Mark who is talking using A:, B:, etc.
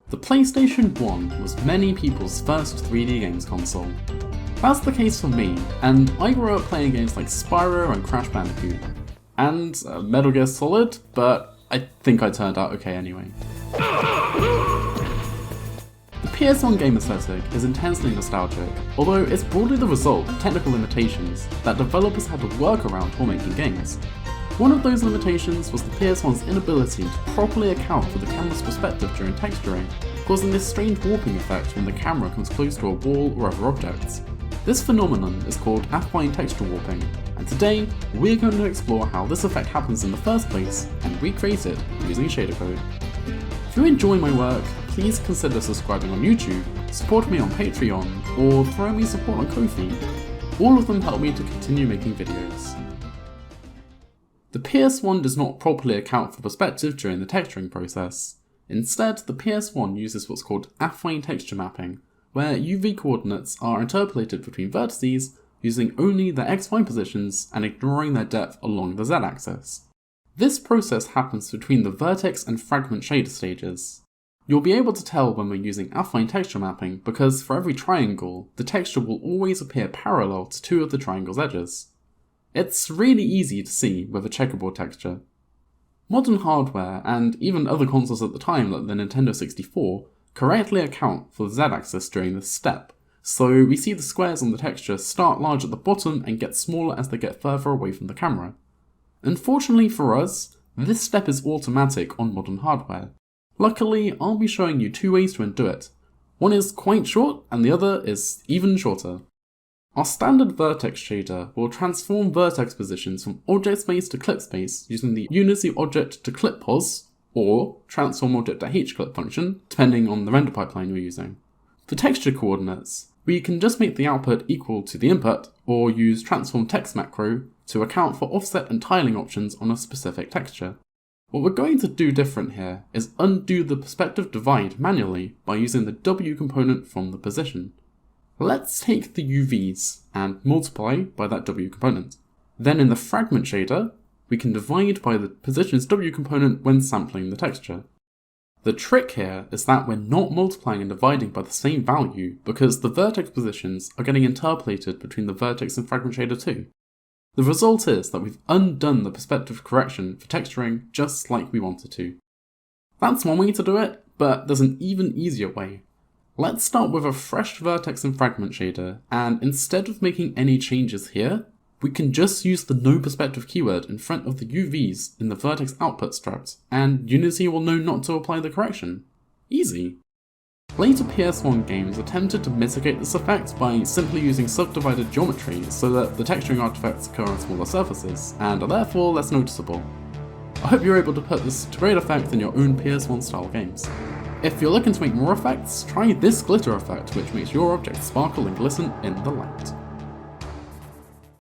A: The PlayStation 1 was many people's first 3D games console. That's the case for me, and I grew up playing games like Spyro and Crash Bandicoot, and Metal Gear Solid, but I think I turned out okay anyway. The PS1 game aesthetic is intensely nostalgic, although it's broadly the result of technical limitations that developers had to work around while making games. One of those limitations was the PS1's inability to properly account for the camera's perspective during texturing, causing this strange warping effect when the camera comes close to a wall or other objects. This phenomenon is called affine texture warping, and today we're going to explore how this effect happens in the first place and recreate it using shader code. If you enjoy my work, please consider subscribing on YouTube, support me on Patreon, or throw me support on Ko-fi. All of them help me to continue making videos. The PS1 does not properly account for perspective during the texturing process. Instead, the PS1 uses what's called affine texture mapping, where UV coordinates are interpolated between vertices using only their x-y positions and ignoring their depth along the z-axis. This process happens between the vertex and fragment shader stages. You'll be able to tell when we're using affine texture mapping because for every triangle, the texture will always appear parallel to two of the triangle's edges. It's really easy to see with a checkerboard texture. Modern hardware, and even other consoles at the time like the Nintendo 64, correctly account for the z-axis during this step, so we see the squares on the texture start large at the bottom and get smaller as they get further away from the camera. Unfortunately for us, this step is automatic on modern hardware. Luckily, I'll be showing you two ways to undo it. One is quite short and the other is even shorter. Our standard vertex shader will transform vertex positions from object space to clip space using the unity object to clip pos, or transform object to hclip function, depending on the render pipeline you're using. For texture coordinates, we can just make the output equal to the input, or use transform text macro to account for offset and tiling options on a specific texture. What we're going to do different here is undo the perspective divide manually by using the W component from the position. Let's take the UVs and multiply by that W component. Then in the fragment shader, we can divide by the position's W component when sampling the texture. The trick here is that we're not multiplying and dividing by the same value because the vertex positions are getting interpolated between the vertex and fragment shader too. The result is that we've undone the perspective correction for texturing just like we wanted to. That's one way to do it, but there's an even easier way. Let's start with a fresh vertex and fragment shader, and instead of making any changes here, we can just use the no perspective keyword in front of the UVs in the vertex output struct, and Unity will know not to apply the correction. Easy. Later PS1 games attempted to mitigate this effect by simply using subdivided geometry so that the texturing artifacts occur on smaller surfaces, and are therefore less noticeable. I hope you're able to put this to great effect in your own PS1 style games. If you're looking to make more effects, try this glitter effect which makes your objects sparkle and glisten in the light.